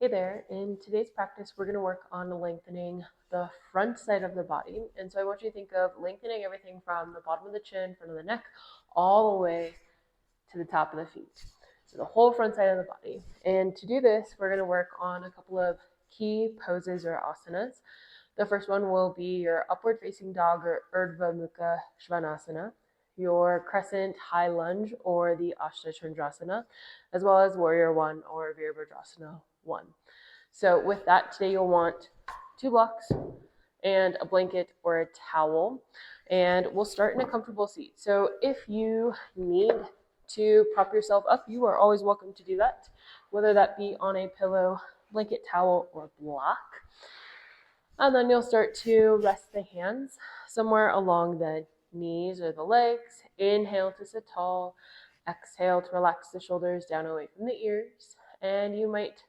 Hey there, in today's practice, we're going to work on lengthening the front side of the body. And so I want you to think of lengthening everything from the bottom of the chin, front of the neck, all the way to the top of the feet. So the whole front side of the body. And to do this, we're going to work on a couple of key poses or asanas. The first one will be your upward facing dog or Urdhva Mukha Svanasana, your Crescent high lunge or the Ashta Chandrasana, as well as Warrior One or Virabhadrasana I. So with that, today you'll want 2 blocks and a blanket or a towel, and we'll start in a comfortable seat. So if you need to prop yourself up, you are always welcome to do that, whether that be on a pillow, blanket, towel, or block. And then you'll start to rest the hands somewhere along the knees or the legs. Inhale to sit tall. Exhale to relax the shoulders down away from the ears. And you might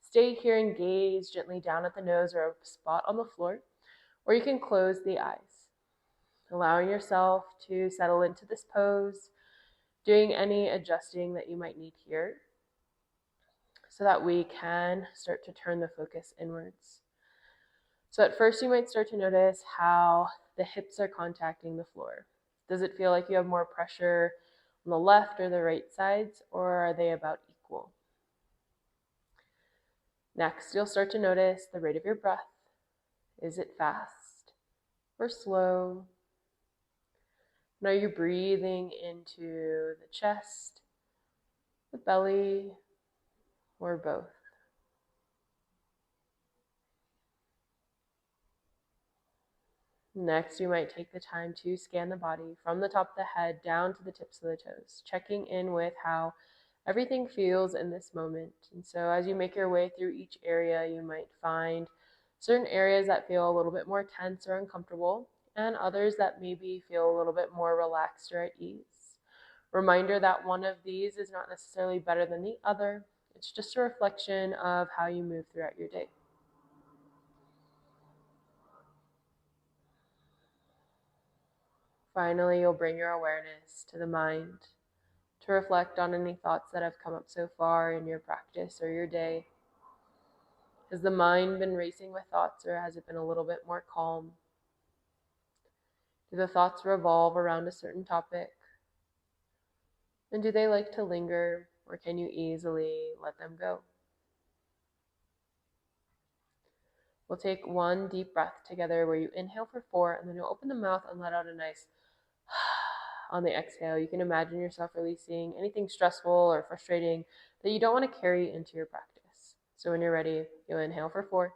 stay here and gaze gently down at the nose or a spot on the floor. Or you can close the eyes, allowing yourself to settle into this pose, doing any adjusting that you might need here so that we can start to turn the focus inwards. So at first you might start to notice how the hips are contacting the floor. Does it feel like you have more pressure on the left or the right sides, or are they about equal? Next, you'll start to notice the rate of your breath. Is it fast or slow? And are you breathing into the chest, the belly, or both? Next, you might take the time to scan the body from the top of the head down to the tips of the toes, checking in with how everything feels in this moment. And so as you make your way through each area, you might find certain areas that feel a little bit more tense or uncomfortable, and others that maybe feel a little bit more relaxed or at ease. Reminder that one of these is not necessarily better than the other. It's just a reflection of how you move throughout your day. Finally, you'll bring your awareness to the mind to reflect on any thoughts that have come up so far in your practice or your day. Has the mind been racing with thoughts, or has it been a little bit more calm? Do the thoughts revolve around a certain topic? And do they like to linger, or can you easily let them go? We'll take one deep breath together where you inhale for 4, and then you'll open the mouth and let out a nice on the exhale. You can imagine yourself releasing anything stressful or frustrating that you don't want to carry into your practice. So when you're ready, you'll inhale for 4,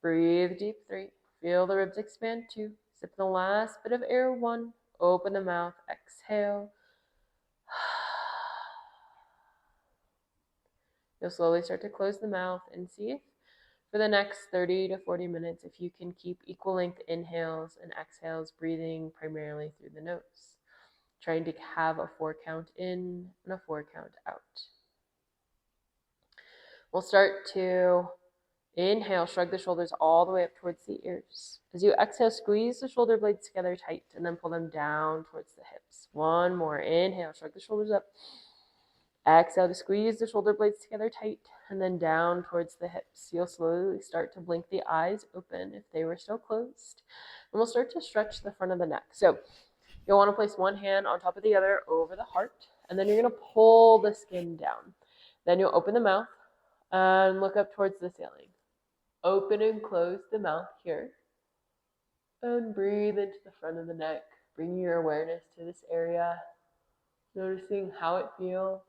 breathe deep 3, feel the ribs expand 2, sip the last bit of air 1, open the mouth, exhale. You'll slowly start to close the mouth and see if for the next 30 to 40 minutes, if you can keep equal length inhales and exhales, breathing primarily through the nose, trying to have a 4 count in and a 4 count out. We'll start to inhale, shrug the shoulders all the way up towards the ears. As you exhale, squeeze the shoulder blades together tight and then pull them down towards the hips. One more. Inhale, shrug the shoulders up. Exhale to squeeze the shoulder blades together tight and then down towards the hips. You'll slowly start to blink the eyes open if they were still closed. And we'll start to stretch the front of the neck. So you'll want to place one hand on top of the other over the heart, and then you're going to pull the skin down. Then you'll open the mouth and look up towards the ceiling. Open and close the mouth here. And breathe into the front of the neck. Bring your awareness to this area, noticing how it feels.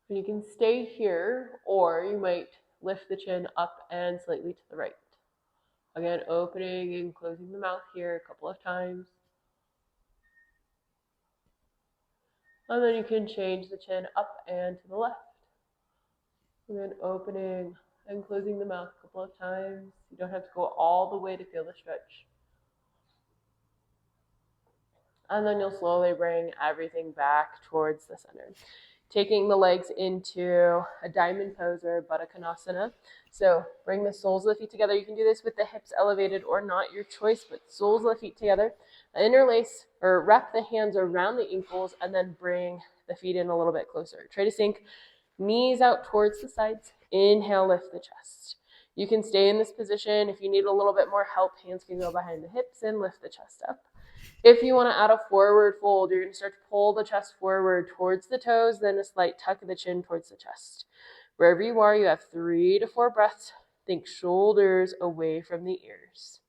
And you can stay here, or you might lift the chin up and slightly to the right. Again, opening and closing the mouth here a couple of times. And then you can change the chin up and to the left. And then opening and closing the mouth a couple of times. You don't have to go all the way to feel the stretch. And then you'll slowly bring everything back towards the center, taking the legs into a diamond pose or Virabhadrasana. So bring the soles of the feet together. You can do this with the hips elevated or not, your choice, but soles of the feet together. Interlace or wrap the hands around the ankles and then bring the feet in a little bit closer. Try to sink Knees out towards the sides. Inhale, lift the chest. You can stay in this position. If you need a little bit more help, hands can go behind the hips and lift the chest up. If you want to add a forward fold, you're going to start to pull the chest forward towards the toes, then a slight tuck of the chin towards the chest. Wherever you are, you have 3 to 4 breaths. Think shoulders away from the ears.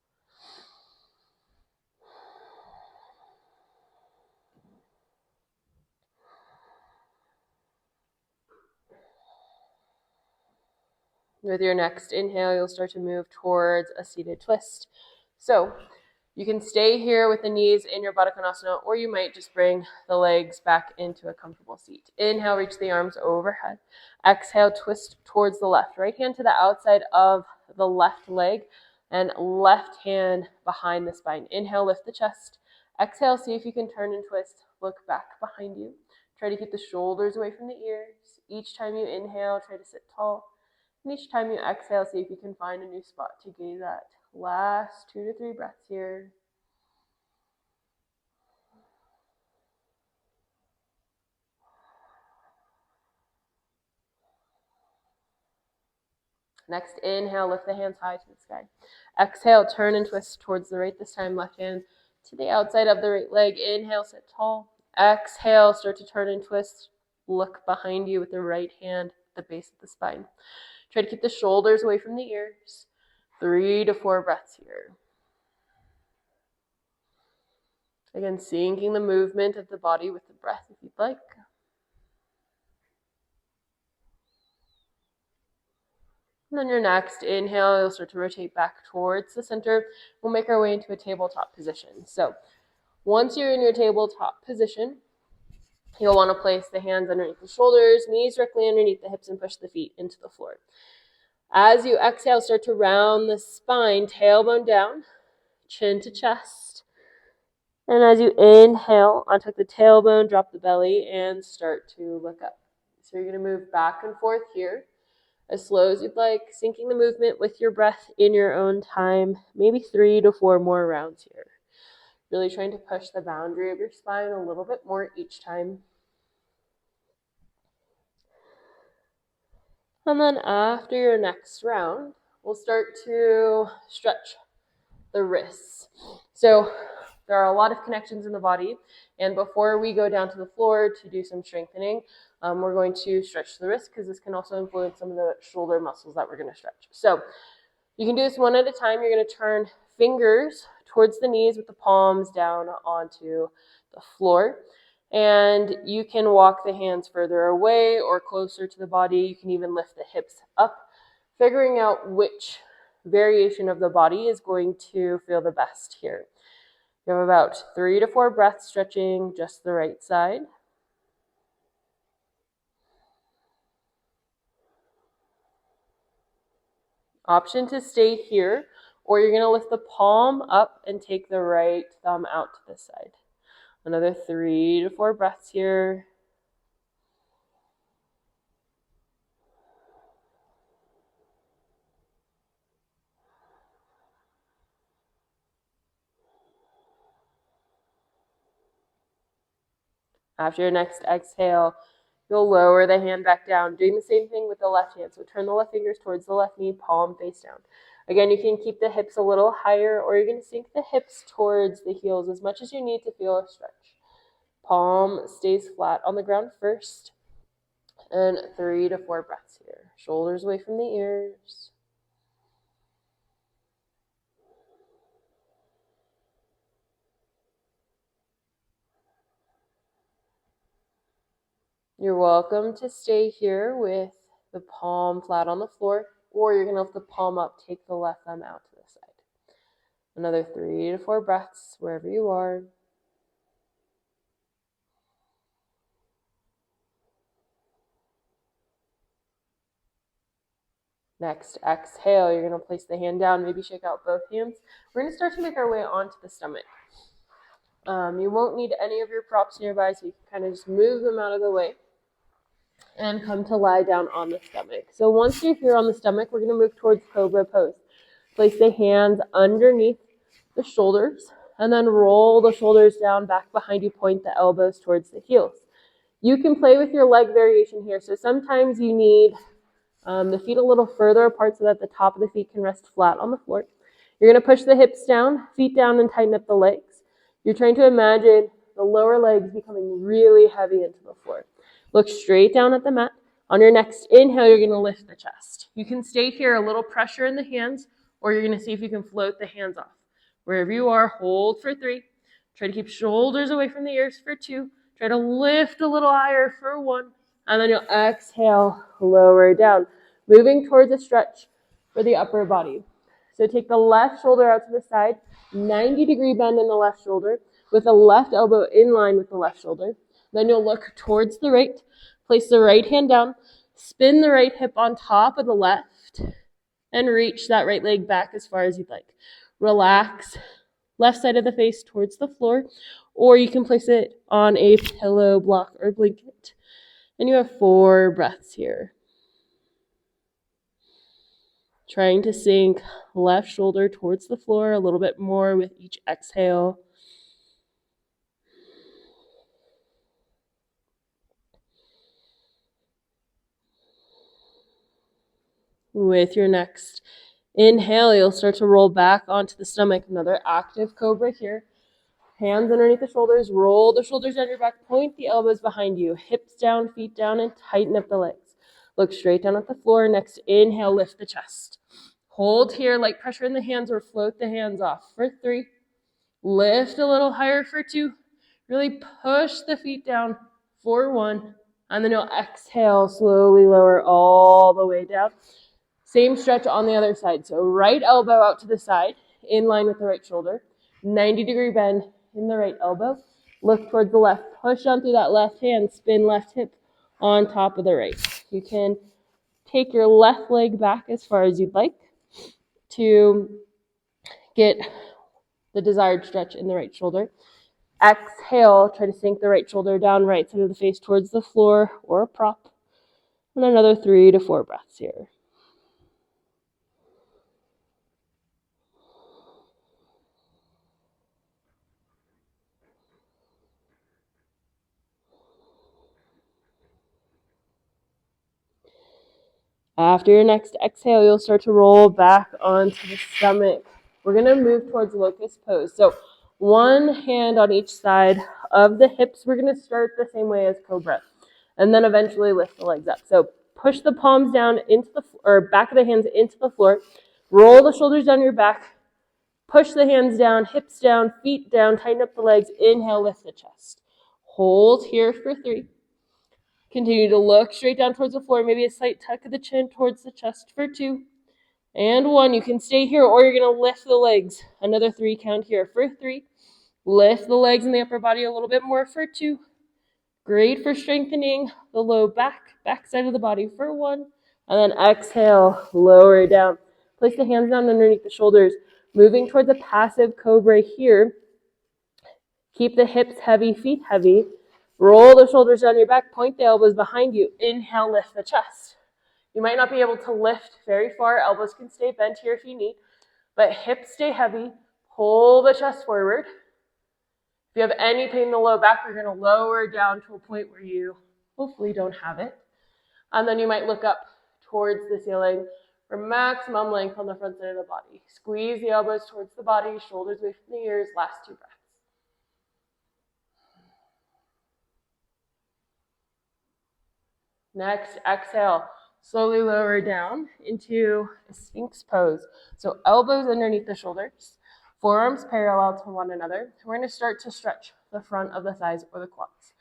With your next inhale, you'll start to move towards a seated twist. So you can stay here with the knees in your Baddha Konasana, or you might just bring the legs back into a comfortable seat. Inhale, reach the arms overhead. Exhale, twist towards the left. Right hand to the outside of the left leg and left hand behind the spine. Inhale, lift the chest. Exhale, see if you can turn and twist. Look back behind you. Try to keep the shoulders away from the ears. Each time you inhale, try to sit tall. And each time you exhale, see if you can find a new spot to gaze at. Last 2 to 3 breaths here. Next, inhale, lift the hands high to the sky. Exhale, turn and twist towards the right this time. Left hand to the outside of the right leg. Inhale, sit tall. Exhale, start to turn and twist. Look behind you with the right hand at the base of the spine. Try to keep the shoulders away from the ears. 3 to 4 breaths here. Again, syncing the movement of the body with the breath if you'd like. And then your next inhale, you'll start to rotate back towards the center. We'll make our way into a tabletop position. So once you're in your tabletop position, you'll want to place the hands underneath the shoulders, knees directly underneath the hips, and push the feet into the floor. As you exhale, start to round the spine, tailbone down, chin to chest. And as you inhale, untuck the tailbone, drop the belly, and start to look up. So you're going to move back and forth here as slow as you'd like, syncing the movement with your breath in your own time, maybe 3 to 4 more rounds here. Really trying to push the boundary of your spine a little bit more each time. And then after your next round, we'll start to stretch the wrists. So there are a lot of connections in the body, and before we go down to the floor to do some strengthening, we're going to stretch the wrist because this can also influence some of the shoulder muscles that we're going to stretch. So you can do this one at a time. You're going to turn fingers towards the knees with the palms down onto the floor. And you can walk the hands further away or closer to the body. You can even lift the hips up, figuring out which variation of the body is going to feel the best here. You have about 3 to 4 breaths stretching just the right side. Option to stay here, or you're going to lift the palm up and take the right thumb out to this side. Another 3 to 4 breaths here. After your next exhale, you'll lower the hand back down, doing the same thing with the left hand. So turn the left fingers towards the left knee, palm face down. Again, you can keep the hips a little higher, or you're going to sink the hips towards the heels as much as you need to feel a stretch. Palm stays flat on the ground first. And 3 to 4 breaths here. Shoulders away from the ears. You're welcome to stay here with the palm flat on the floor, or you're going to lift the palm up, take the left thumb out to the side. Another 3 to 4 breaths wherever you are. Next, exhale, you're going to place the hand down, maybe shake out both hands. We're going to start to make our way onto the stomach. You won't need any of your props nearby, so you can kind of just move them out of the way and come to lie down on the stomach. So once you're here on the stomach, we're going to move towards Cobra Pose. Place the hands underneath the shoulders, and then roll the shoulders down back behind you, point the elbows towards the heels. You can play with your leg variation here. So sometimes you need the feet a little further apart so that the top of the feet can rest flat on the floor. You're going to push the hips down, feet down, and tighten up the legs. You're trying to imagine the lower legs becoming really heavy into the floor. Look straight down at the mat. On your next inhale, you're going to lift the chest. You can stay here, a little pressure in the hands, or you're going to see if you can float the hands off. Wherever you are, hold for 3. Try to keep shoulders away from the ears for 2. Try to lift a little higher for 1. And then you'll exhale, lower down. Moving towards a stretch for the upper body. So take the left shoulder out to the side, 90-degree bend in the left shoulder, with the left elbow in line with the left shoulder. Then you'll look towards the right, place the right hand down, spin the right hip on top of the left, and reach that right leg back as far as you'd like. Relax, left side of the face towards the floor, or you can place it on a pillow, block, or blanket. And you have 4 breaths here. Trying to sink left shoulder towards the floor a little bit more with each exhale. With your next inhale, you'll start to roll back onto the stomach. Another active cobra here. Hands underneath the shoulders, roll the shoulders down your back, point the elbows behind you, hips down, feet down, and tighten up the legs. Look straight down at the floor. Next inhale, lift the chest. Hold here, light pressure in the hands, or float the hands off for 3. Lift a little higher for 2. Really push the feet down for 1. And then you'll exhale, slowly lower all the way down. Same stretch on the other side. So right elbow out to the side, in line with the right shoulder. 90-degree bend in the right elbow. Look towards the left. Push down through that left hand. Spin left hip on top of the right. You can take your left leg back as far as you'd like to get the desired stretch in the right shoulder. Exhale, try to sink the right shoulder down, right side of the face towards the floor or a prop. And another 3 to 4 breaths here. After your next exhale, you'll start to roll back onto the stomach. We're going to move towards locust pose. So one hand on each side of the hips. We're going to start the same way as cobra, and then eventually lift the legs up. So push the palms down into the or back of the hands into the floor. Roll the shoulders down your back. Push the hands down, hips down, feet down. Tighten up the legs. Inhale, lift the chest. Hold here for 3. Continue to look straight down towards the floor. Maybe a slight tuck of the chin towards the chest for 2. And 1. You can stay here, or you're going to lift the legs. Another 3 count here for 3. Lift the legs and the upper body a little bit more for 2. Great for strengthening the low back side of the body for 1. And then exhale, lower down. Place the hands down underneath the shoulders. Moving towards a passive cobra here. Keep the hips heavy, feet heavy. Roll the shoulders down your back, point the elbows behind you. Inhale, lift the chest. You might not be able to lift very far. Elbows can stay bent here if you need, but hips stay heavy. Pull the chest forward. If you have any pain in the low back, you're going to lower down to a point where you hopefully don't have it. And then you might look up towards the ceiling for maximum length on the front side of the body. Squeeze the elbows towards the body, shoulders away from the ears. Last 2 breaths. Next, exhale. Slowly lower down into a Sphinx pose. So elbows underneath the shoulders, forearms parallel to one another. We're going to start to stretch the front of the thighs or the quads.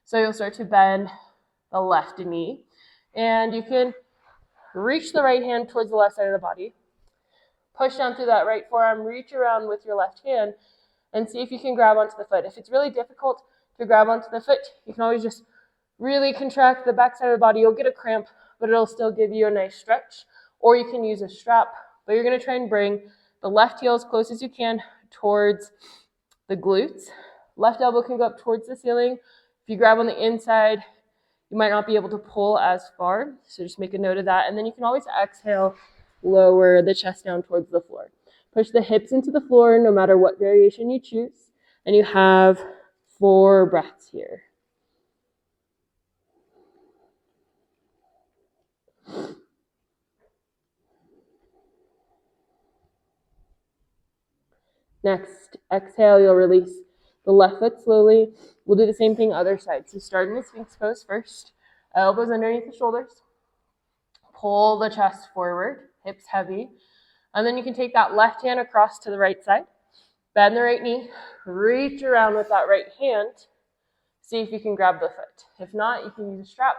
So you'll start to bend the left knee, and you can reach the right hand towards the left side of the body. Push down through that right forearm, reach around with your left hand, and see if you can grab onto the foot. If it's really difficult to grab onto the foot, you can always just really contract the back side of the body. You'll get a cramp, but it'll still give you a nice stretch. Or you can use a strap, but you're going to try and bring the left heel as close as you can towards the glutes. Left elbow can go up towards the ceiling. If you grab on the inside, you might not be able to pull as far, so just make a note of that. And then you can always exhale, lower the chest down towards the floor. Push the hips into the floor no matter what variation you choose. And you have 4 breaths here. Next, exhale, you'll release the left foot slowly. We'll do the same thing other side. So start in the Sphinx pose first. Elbows underneath the shoulders. Pull the chest forward, hips heavy. And then you can take that left hand across to the right side. Bend the right knee. Reach around with that right hand. See if you can grab the foot. If not, you can use a strap.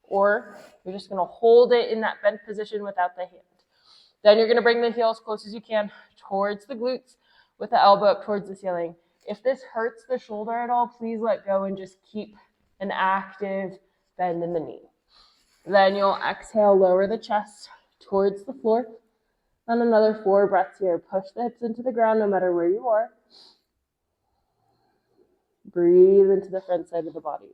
Or you're just going to hold it in that bent position without the hand. Then you're going to bring the heel as close as you can towards the glutes with the elbow up towards the ceiling. If this hurts the shoulder at all, please let go and just keep an active bend in the knee. Then you'll exhale, lower the chest towards the floor. And another 4 breaths here. Push the hips into the ground no matter where you are. Breathe into the front side of the body.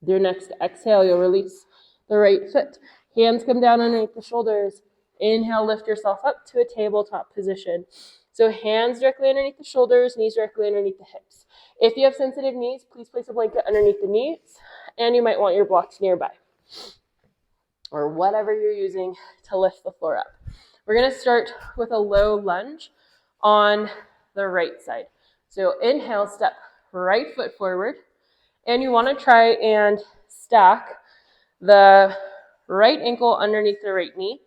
With your next exhale, you'll release the right foot. Hands come down underneath the shoulders. Inhale, lift yourself up to a tabletop position. So hands directly underneath the shoulders, knees directly underneath the hips. If you have sensitive knees, please place a blanket underneath the knees, and you might want your blocks nearby, or whatever you're using to lift the floor up. We're going to start with a low lunge on the right side. So inhale, step right foot forward, and you want to try and stack the right ankle underneath the right knee.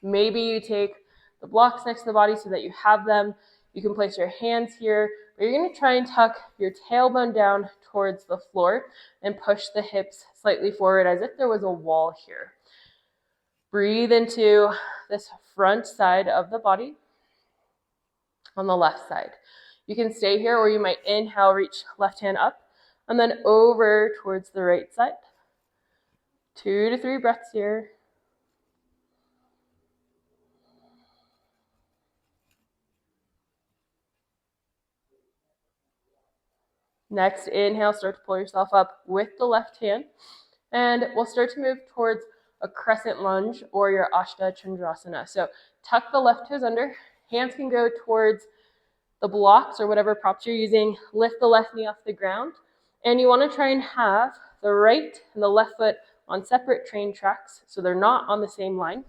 Maybe you take the blocks next to the body so that you have them. You can place your hands here, but you're going to try and tuck your tailbone down towards the floor and push the hips slightly forward as if there was a wall here. Breathe into this front side of the body on the left side. You can stay here, or you might inhale, reach left hand up, and then over towards the right side. 2 to 3 breaths here. Next, inhale, start to pull yourself up with the left hand. And we'll start to move towards a crescent lunge or your Ashta Chandrasana. So tuck the left toes under. Hands can go towards the blocks or whatever props you're using. Lift the left knee off the ground. And you want to try and have the right and the left foot on separate train tracks so they're not on the same line.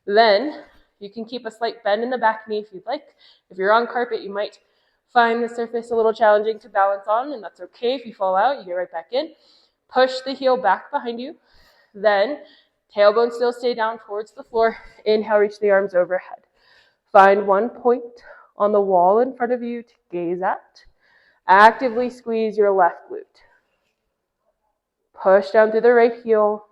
Then you can keep a slight bend in the back knee if you'd like. If you're on carpet, you might find the surface a little challenging to balance on, and that's okay. If you fall out, you get right back in. Push the heel back behind you. Then tailbone still stay down towards the floor. Inhale, reach the arms overhead. Find one point on the wall in front of you to gaze at. Actively squeeze your left glute. Push down through the right heel.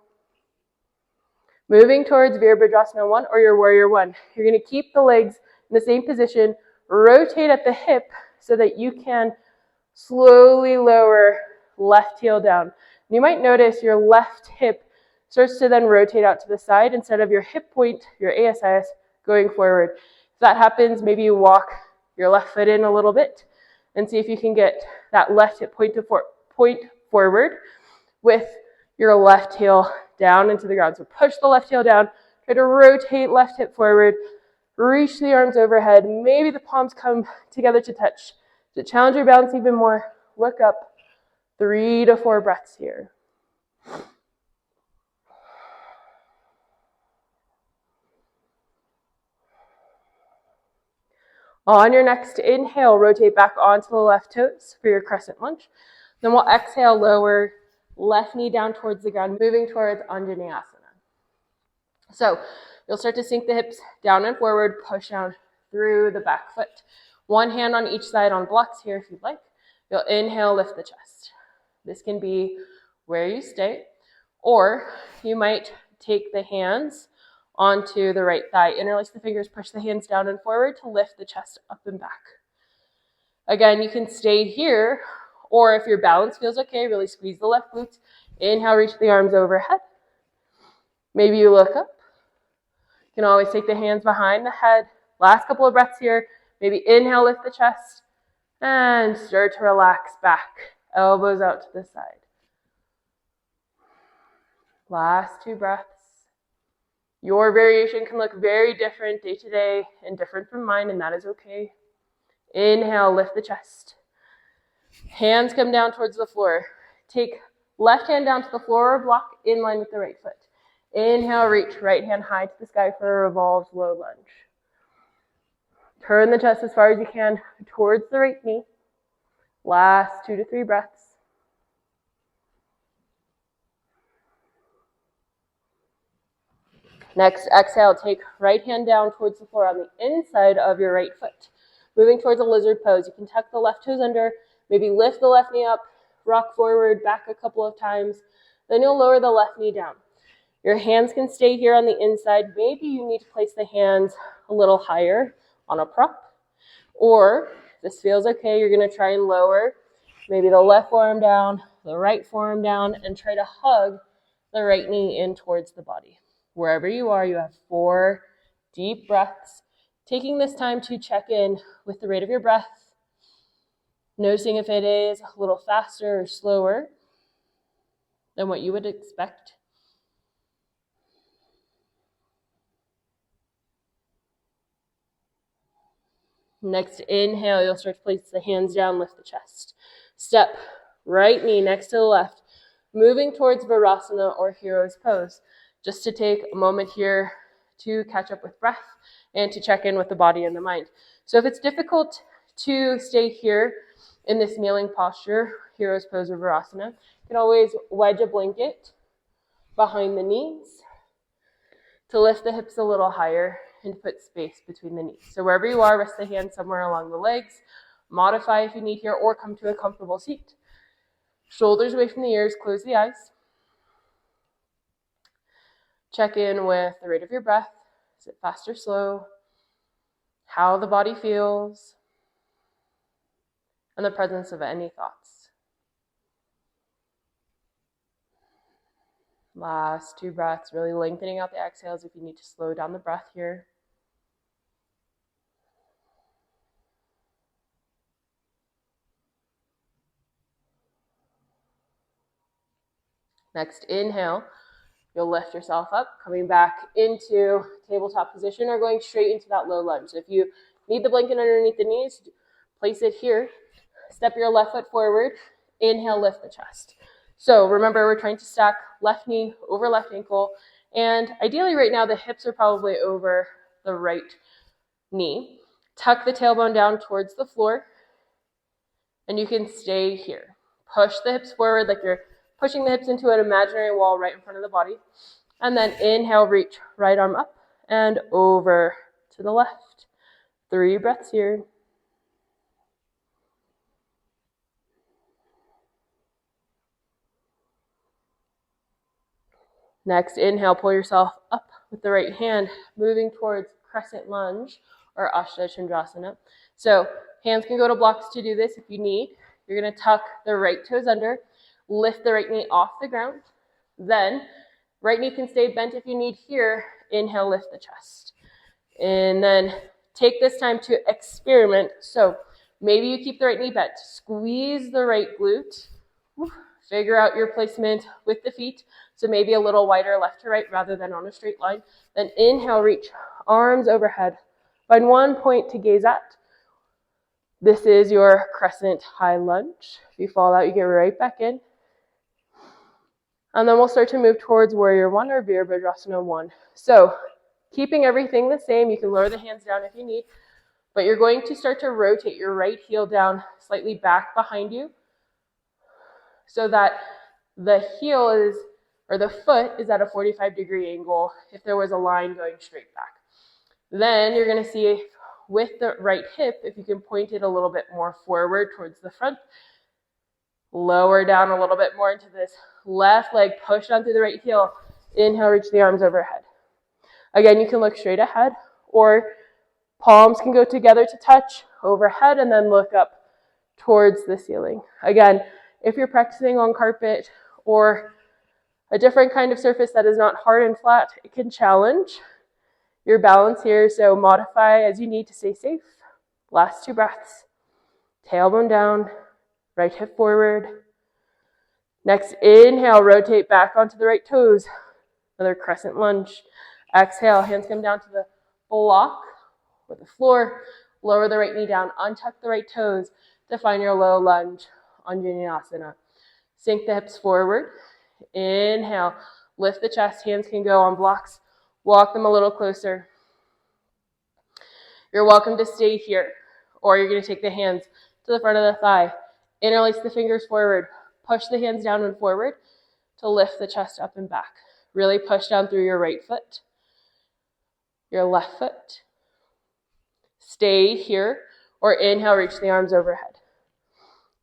Moving towards Virabhadrasana I or your Warrior I. You're going to keep the legs in the same position. Rotate at the hip so that you can slowly lower left heel down. You might notice your left hip starts to then rotate out to the side instead of your hip point, your ASIS, going forward. If that happens, maybe you walk your left foot in a little bit and see if you can get that left hip point forward with your left heel down into the ground. So push the left heel down, try to rotate left hip forward, reach the arms overhead. Maybe the palms come together to touch. To challenge your balance even more, look up. 3 to 4 breaths here. On your next inhale, rotate back onto the left toes for your crescent lunge. Then we'll exhale, lower left knee down towards the ground, moving towards Anjaneyasana. So you'll start to sink the hips down and forward, push down through the back foot. One hand on each side on blocks here if you'd like. You'll inhale, lift the chest. This can be where you stay, or you might take the hands onto the right thigh. Interlace the fingers, push the hands down and forward to lift the chest up and back. Again, you can stay here, or if your balance feels okay, really squeeze the left glutes. Inhale, reach the arms overhead. Maybe you look up. You can always take the hands behind the head. Last couple of breaths here. Maybe inhale, lift the chest, and start to relax back. Elbows out to the side. Last 2 breaths. Your variation can look very different day to day and different from mine, and that is okay. Inhale, lift the chest. Hands come down towards the floor. Take left hand down to the floor or block in line with the right foot. Inhale, reach, right hand high to the sky for a revolved low lunge. Turn the chest as far as you can towards the right knee. Last 2 to 3 breaths. Next, exhale, take right hand down towards the floor on the inside of your right foot. Moving towards a lizard pose. You can tuck the left toes under, maybe lift the left knee up, rock forward, back a couple of times. Then you'll lower the left knee down. Your hands can stay here on the inside. Maybe you need to place the hands a little higher on a prop. Or, if this feels okay, you're going to try and lower maybe the left forearm down, the right forearm down, and try to hug the right knee in towards the body. Wherever you are, you have 4 deep breaths. Taking this time to check in with the rate of your breath, noticing if it is a little faster or slower than what you would expect. Next inhale, you'll start to place the hands down, lift the chest. Step right knee next to the left, moving towards Virabhadrasana or Hero's Pose. Just to take a moment here to catch up with breath and to check in with the body and the mind. So if it's difficult to stay here in this kneeling posture, Hero's Pose or Virabhadrasana, you can always wedge a blanket behind the knees to lift the hips a little higher and put space between the knees. So wherever you are, rest the hands somewhere along the legs. Modify if you need here, or come to a comfortable seat. Shoulders away from the ears, close the eyes. Check in with the rate of your breath. Is it fast or slow? How the body feels, and the presence of any thoughts. Last 2 breaths, really lengthening out the exhales if you need to slow down the breath here. Next inhale, you'll lift yourself up, coming back into tabletop position or going straight into that low lunge. So if you need the blanket underneath the knees, place it here. Step your left foot forward. Inhale, lift the chest. So remember, we're trying to stack left knee over left ankle. And ideally right now, the hips are probably over the right knee. Tuck the tailbone down towards the floor. And you can stay here. Push the hips forward like you're pushing the hips into an imaginary wall right in front of the body. And then inhale, reach right arm up and over to the left. 3 breaths here. Next, inhale, pull yourself up with the right hand, moving towards Crescent Lunge or Ashta Chandrasana. So hands can go to blocks to do this if you need. You're going to tuck the right toes under. Lift the right knee off the ground. Then, right knee can stay bent if you need here. Inhale, lift the chest. And then take this time to experiment. So maybe you keep the right knee bent. Squeeze the right glute. Figure out your placement with the feet. So maybe a little wider left to right rather than on a straight line. Then inhale, reach, arms overhead. Find one point to gaze at. This is your crescent high lunge. If you fall out, you get right back in. And then we'll start to move towards Warrior 1 or Virabhadrasana 1. So keeping everything the same, you can lower the hands down if you need, but you're going to start to rotate your right heel down slightly back behind you so that the heel is, or the foot is at a 45-degree angle if there was a line going straight back. Then you're going to see with the right hip, if you can point it a little bit more forward towards the front, lower down a little bit more into this left leg, push down through the right heel. Inhale, reach the arms overhead. Again, you can look straight ahead, or palms can go together to touch overhead and then look up towards the ceiling. Again, if you're practicing on carpet or a different kind of surface that is not hard and flat, it can challenge your balance here, so modify as you need to stay safe. Last 2 breaths. Tailbone down, right hip forward. Next, inhale, rotate back onto the right toes. Another crescent lunge. Exhale, hands come down to the block or the floor. Lower the right knee down, untuck the right toes to find your low lunge, Anjaneyasana. Sink the hips forward. Inhale, lift the chest. Hands can go on blocks. Walk them a little closer. You're welcome to stay here, or you're going to take the hands to the front of the thigh. Interlace the fingers forward. Push the hands down and forward to lift the chest up and back. Really push down through your right foot, your left foot. Stay here, or inhale, reach the arms overhead.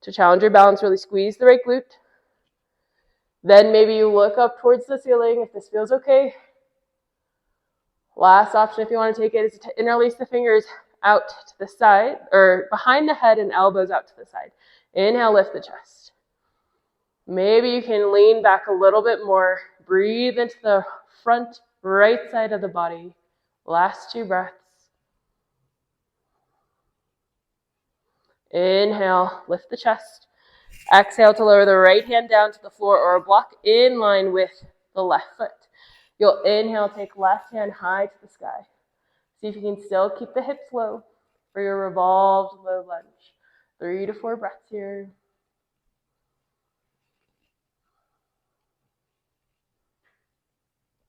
To challenge your balance, really squeeze the right glute. Then maybe you look up towards the ceiling if this feels okay. Last option, if you want to take it, is to interlace the fingers out to the side, or behind the head and elbows out to the side. Inhale, lift the chest. Maybe you can lean back a little bit more. Breathe into the front right side of the body. Last 2 breaths. Inhale, lift the chest. Exhale to lower the right hand down to the floor or a block in line with the left foot. You'll inhale, take left hand high to the sky. See if you can still keep the hips low for your revolved low lunge. 3 to 4 breaths here.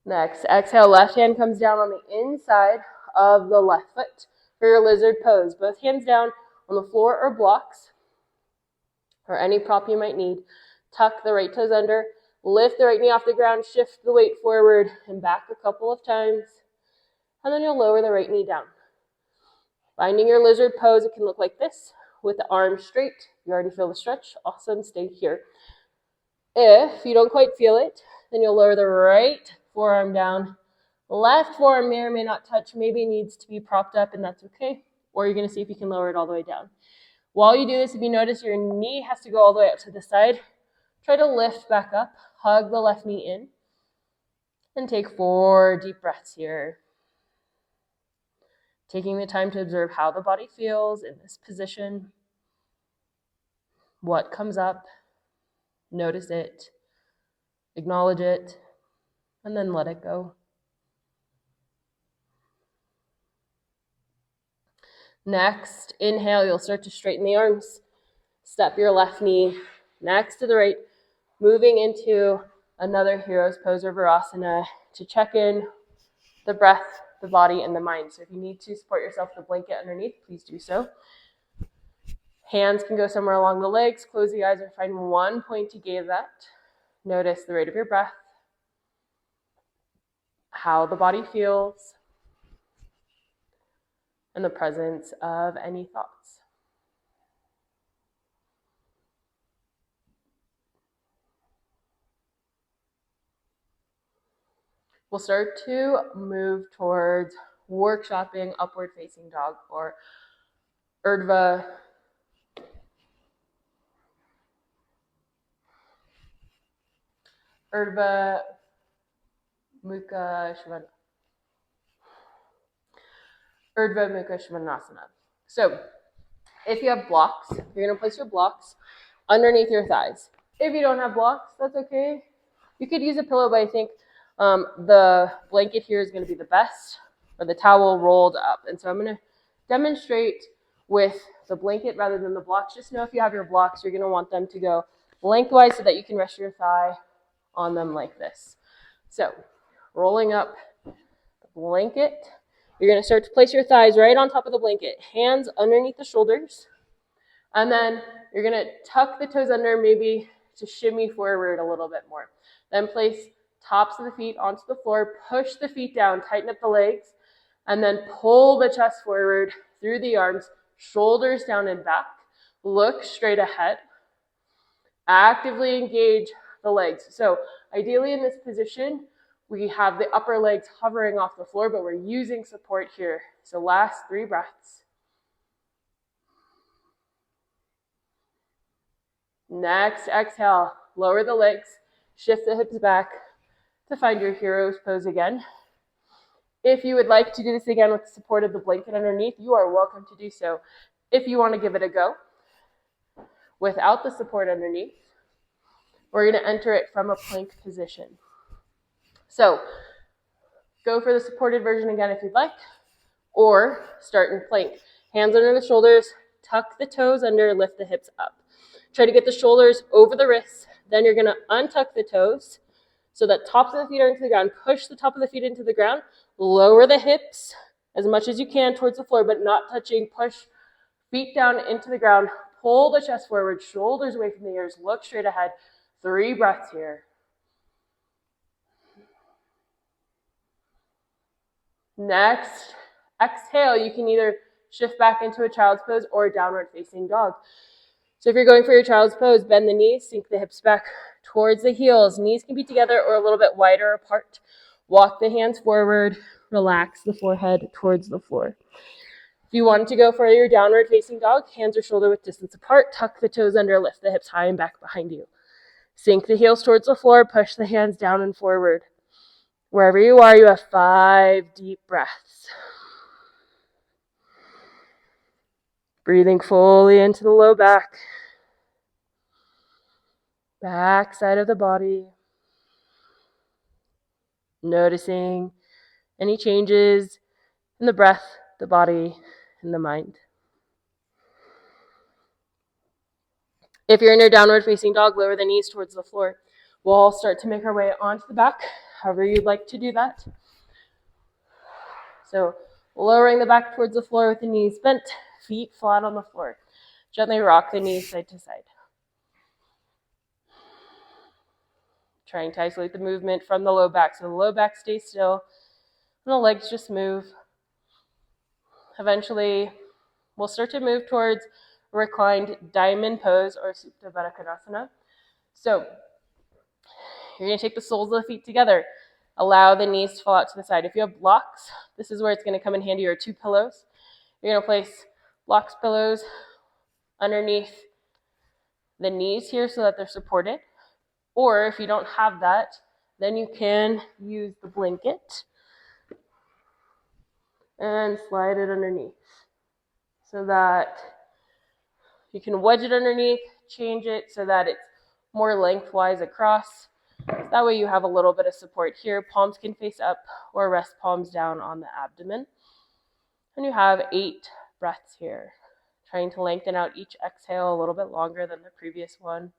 Next, exhale, left hand comes down on the inside of the left foot for your lizard pose. Both hands down on the floor or blocks, or any prop you might need. Tuck the right toes under, lift the right knee off the ground, shift the weight forward and back a couple of times, and then you'll lower the right knee down. Finding your lizard pose, it can look like this, with the arms straight. You already feel the stretch. Awesome, stay here. If you don't quite feel it, then you'll lower the right forearm down. Left forearm may or may not touch, maybe needs to be propped up, and that's okay. Or you're going to see if you can lower it all the way down. While you do this, if you notice your knee has to go all the way up to the side, try to lift back up, hug the left knee in, and take 4 deep breaths here. Taking the time to observe how the body feels in this position, what comes up, notice it, acknowledge it, and then let it go. Next, inhale, you'll start to straighten the arms. Step your left knee next to the right, moving into another hero's pose or Virabhadrasana to check in the breath, the body, and the mind. So if you need to support yourself with a blanket underneath, please do so. Hands can go somewhere along the legs. Close the eyes and find one point to gaze at. Notice the rate of your breath, how the body feels, and the presence of any thoughts. We'll start to move towards workshopping upward facing dog, or Urdhva. Urdhva, Mukha, Urdhva, Mukha, Svanasana. So if you have blocks, you're going to place your blocks underneath your thighs. If you don't have blocks, that's okay. You could use a pillow, but I think the blanket here is going to be the best, or the towel rolled up. And so I'm going to demonstrate with the blanket rather than the blocks. Just know if you have your blocks, you're going to want them to go lengthwise so that you can rest your thigh on them like this. So rolling up the blanket, you're going to start to place your thighs right on top of the blanket, hands underneath the shoulders, and then you're going to tuck the toes under, maybe to shimmy forward a little bit more. Then place tops of the feet onto the floor, push the feet down, tighten up the legs, and then pull the chest forward through the arms, shoulders down and back. Look straight ahead. Actively engage the legs. So ideally in this position, we have the upper legs hovering off the floor, but we're using support here. So last 3 breaths. Next, exhale, lower the legs, shift the hips back to find your hero's pose again. If you would like to do this again with the support of the blanket underneath, you are welcome to do so. If you want to give it a go without the support underneath, we're going to enter it from a plank position. So go for the supported version again if you'd like, or start in plank. Hands under the shoulders, tuck the toes under, lift the hips up. Try to get the shoulders over the wrists, Then you're going to untuck the toes so that tops of the feet are into the ground. Push the top of the feet into the ground. Lower the hips as much as you can towards the floor, but not touching. Push feet down into the ground. Pull the chest forward, shoulders away from the ears. Look straight ahead. 3 breaths here. Next, exhale. You can either shift back into a child's pose or downward facing dog. So if you're going for your child's pose, bend the knees, sink the hips back towards the heels. Knees can be together or a little bit wider apart. Walk the hands forward. Relax the forehead towards the floor. If you wanted to go for your downward facing dog, hands are shoulder width distance apart. Tuck the toes under, lift the hips high and back behind you. Sink the heels towards the floor. Push the hands down and forward. Wherever you are, you have 5 deep breaths. Breathing fully into the low back. Back side of the body. Noticing any changes in the breath, the body, and the mind. If you're in your downward facing dog, lower the knees towards the floor. We'll start to make our way onto the back, however you'd like to do that. So lowering the back towards the floor with the knees bent, feet flat on the floor. Gently rock the knees side to side. Trying to isolate the movement from the low back. So the low back stays still, and the legs just move. Eventually, we'll start to move towards reclined diamond pose or Supta Baddha Konasana. So you're going to take the soles of the feet together. Allow the knees to fall out to the side. If you have blocks, this is where it's going to come in handy, or 2 pillows. You're going to place blocks, pillows underneath the knees here so that they're supported. Or if you don't have that, then you can use the blanket and slide it underneath so that you can wedge it underneath, change it so that it's more lengthwise across. That way you have a little bit of support here. Palms can face up or rest palms down on the abdomen. And you have 8 breaths here. Trying to lengthen out each exhale a little bit longer than the previous one.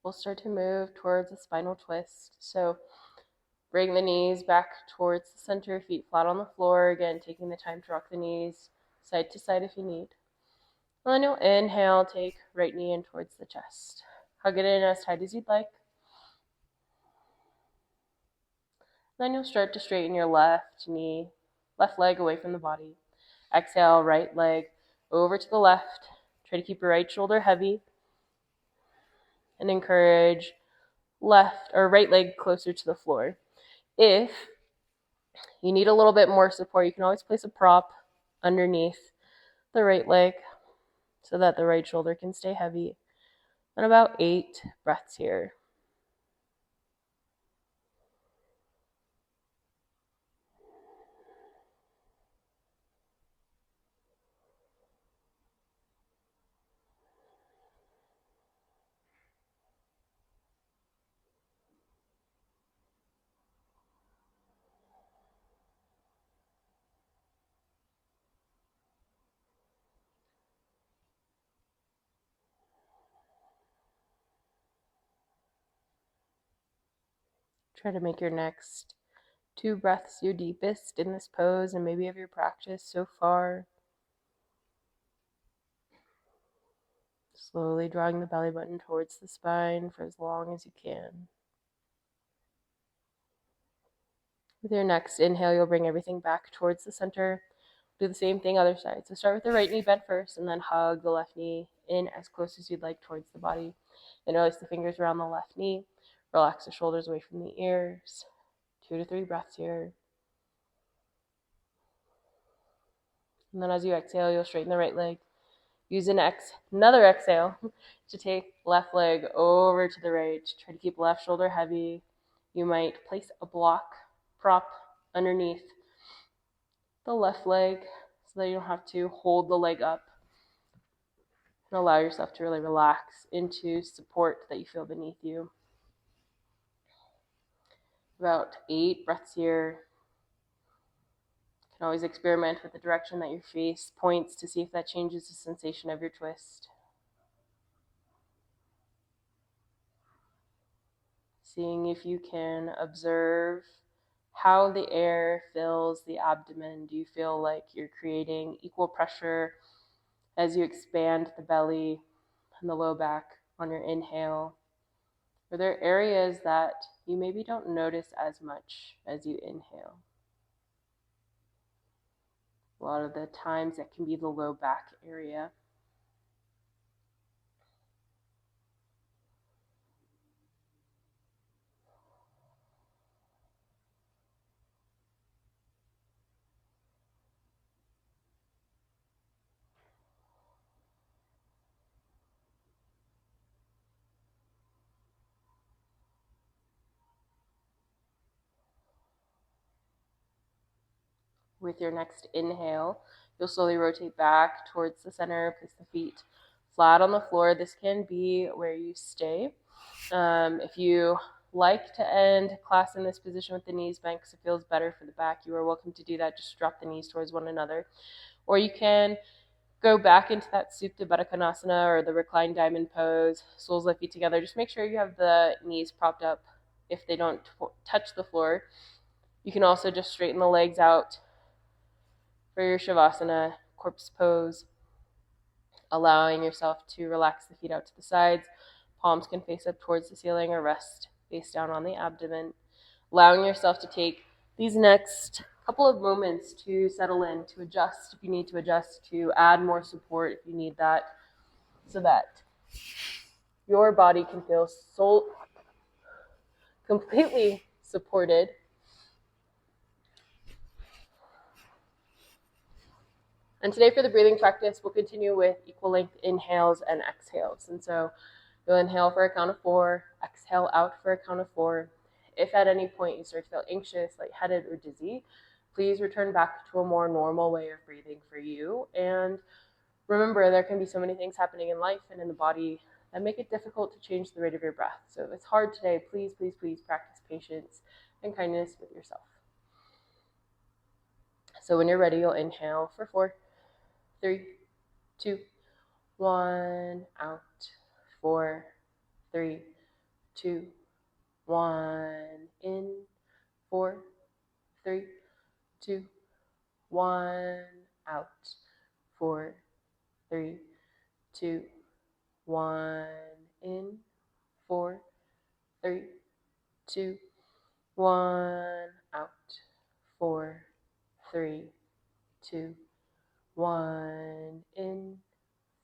We'll start to move towards a spinal twist. So bring the knees back towards the center, feet flat on the floor. Again, taking the time to rock the knees side to side if you need. And then you'll inhale, take right knee in towards the chest. Hug it in as tight as you'd like. Then you'll start to straighten your left knee, left leg away from the body. Exhale, right leg over to the left. Try to keep your right shoulder heavy. And encourage left or right leg closer to the floor. If you need a little bit more support, you can always place a prop underneath the right leg so that the right shoulder can stay heavy. And about 8 breaths here. Try to make your next 2 breaths your deepest in this pose and maybe of your practice so far. Slowly drawing the belly button towards the spine for as long as you can. With your next inhale, you'll bring everything back towards the center. Do the same thing other side. So start with the right knee bent first, and then hug the left knee in as close as you'd like towards the body. Interlace the fingers around the left knee. Relax the shoulders away from the ears. 2 to 3 breaths here. And then as you exhale, you'll straighten the right leg. Use another exhale to take left leg over to the right. Try to keep left shoulder heavy. You might place a prop underneath the left leg so that you don't have to hold the leg up. And allow yourself to really relax into support that you feel beneath you. About 8 breaths here. You can always experiment with the direction that your face points to see if that changes the sensation of your twist. Seeing if you can observe how the air fills the abdomen. Do you feel like you're creating equal pressure as you expand the belly and the low back on your inhale? Are there areas that you maybe don't notice as much as you inhale? A lot of the times that can be the low back area. With your next inhale, you'll slowly rotate back towards the center, place the feet flat on the floor. This can be where you stay. If you like to end class in this position with the knees bent because it feels better for the back, you are welcome to do that. Just drop the knees towards one another. Or you can go back into that Supta Baddha Konasana or the reclined diamond pose. Soles of feet together. Just make sure you have the knees propped up if they don't touch the floor. You can also just straighten the legs out for your Shavasana, corpse pose, allowing yourself to relax the feet out to the sides. Palms can face up towards the ceiling or rest face down on the abdomen. Allowing yourself to take these next couple of moments to settle in, to adjust if you need to adjust, to add more support if you need that, so that your body can feel completely supported. And today for the breathing practice, we'll continue with equal length inhales and exhales. And so you'll inhale for a count of 4, exhale out for a count of 4. If at any point you start to feel anxious, lightheaded, or dizzy, please return back to a more normal way of breathing for you. And remember, there can be so many things happening in life and in the body that make it difficult to change the rate of your breath. So if it's hard today, please, please, please practice patience and kindness with yourself. So when you're ready, you'll inhale for 4, 3, 2, 1, out. 4, 3, 2, 1, in. 4, 3, 2, 1, out. 4, 3, 2, 1, in. 4, 3, 2, 1, out. 4, 3, 2, 1, in.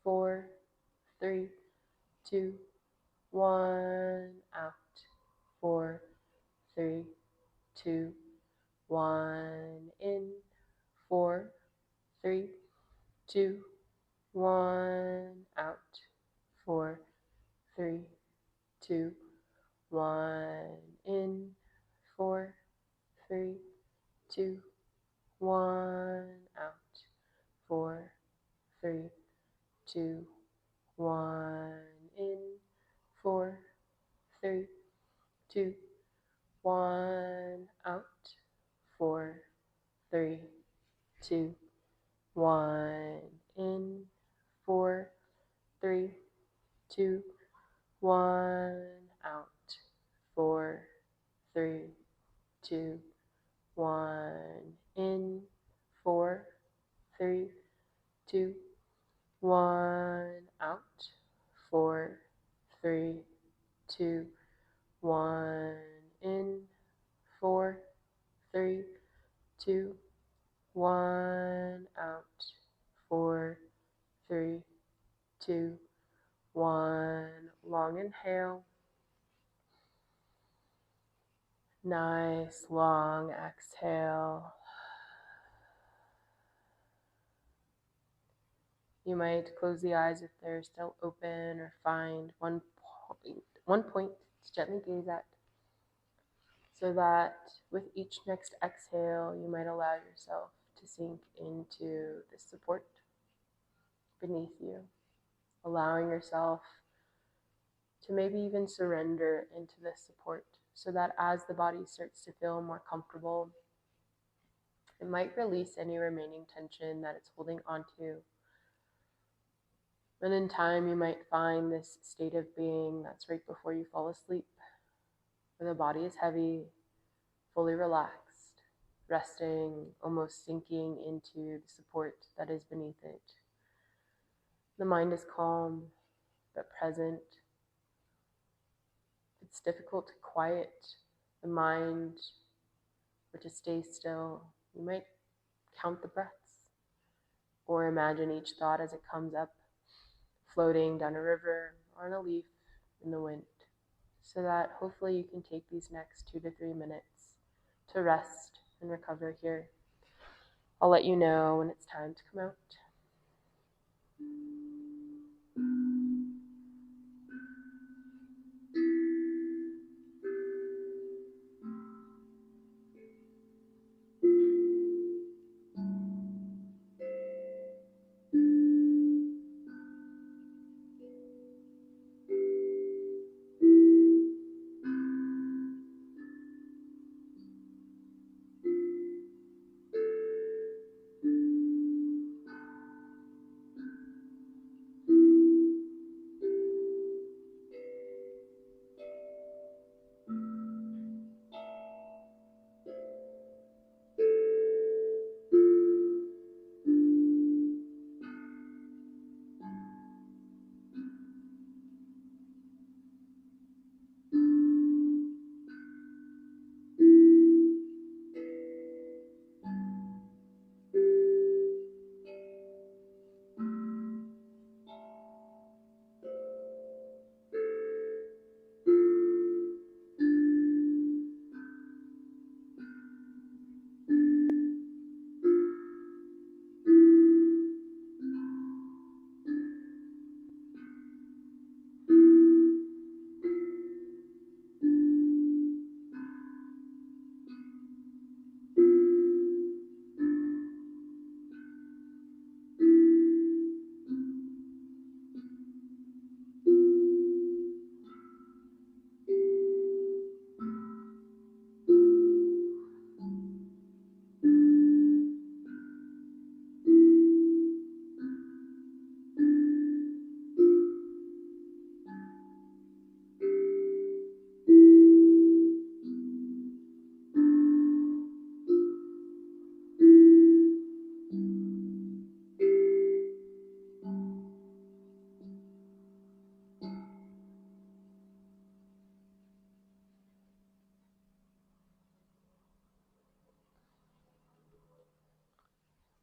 4, 3, 2, 1, out. 4, 3, 2, 1, in. 4, 3, 2, 1, out. 4, 3, 2, 1, in. 4, 3, 2, 1, out. 4, 3, 2, 1, in. 4, 3, 2, 1, out. 4, 3, 2, 1, in. 4, 3, 2, 1, out. 4, 3, 2, 1, in. 4, 3, 2, 1, out. 4, 3, 2, 1, in. 4, 3, 2, 1, out. 4, 3, 2, 1. Long inhale. Nice long exhale. You might close the eyes if they're still open, or find one point to gently gaze at, so that with each next exhale, you might allow yourself to sink into the support beneath you, allowing yourself to maybe even surrender into this support, so that as the body starts to feel more comfortable, it might release any remaining tension that it's holding onto. And in time, you might find this state of being that's right before you fall asleep, where the body is heavy, fully relaxed, resting, almost sinking into the support that is beneath it. The mind is calm, but present. It's difficult to quiet the mind or to stay still. You might count the breaths, or imagine each thought as it comes up, floating down a river or on a leaf in the wind, so that hopefully you can take these next 2 to 3 minutes to rest and recover here. I'll let you know when it's time to come out.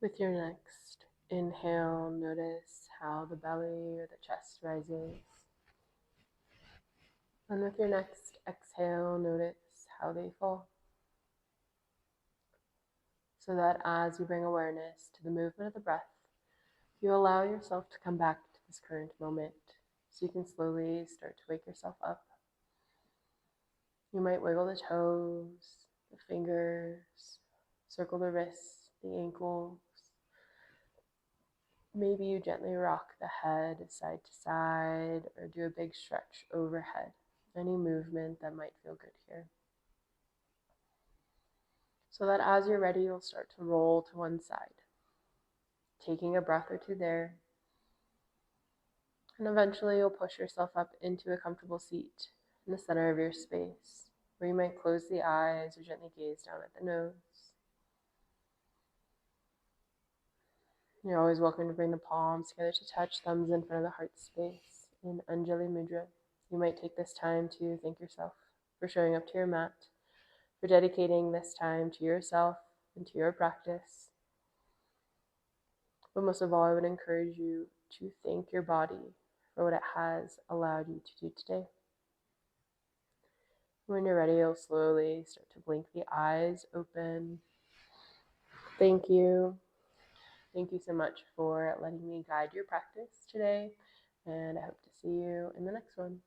With your next inhale, notice how the belly or the chest rises. And with your next exhale, notice how they fall. So that as you bring awareness to the movement of the breath, you allow yourself to come back to this current moment. So you can slowly start to wake yourself up. You might wiggle the toes, the fingers, circle the wrists, the ankles. Maybe you gently rock the head side to side, or do a big stretch overhead. Any movement that might feel good here. So that as you're ready, you'll start to roll to one side, taking a breath or two there. And eventually you'll push yourself up into a comfortable seat in the center of your space, where you might close the eyes or gently gaze down at the nose. You're always welcome to bring the palms together to touch, thumbs in front of the heart space in Anjali Mudra. You might take this time to thank yourself for showing up to your mat, for dedicating this time to yourself and to your practice. But most of all, I would encourage you to thank your body for what it has allowed you to do today. When you're ready, you'll slowly start to blink the eyes open. Thank you. Thank you so much for letting me guide your practice today, and I hope to see you in the next one.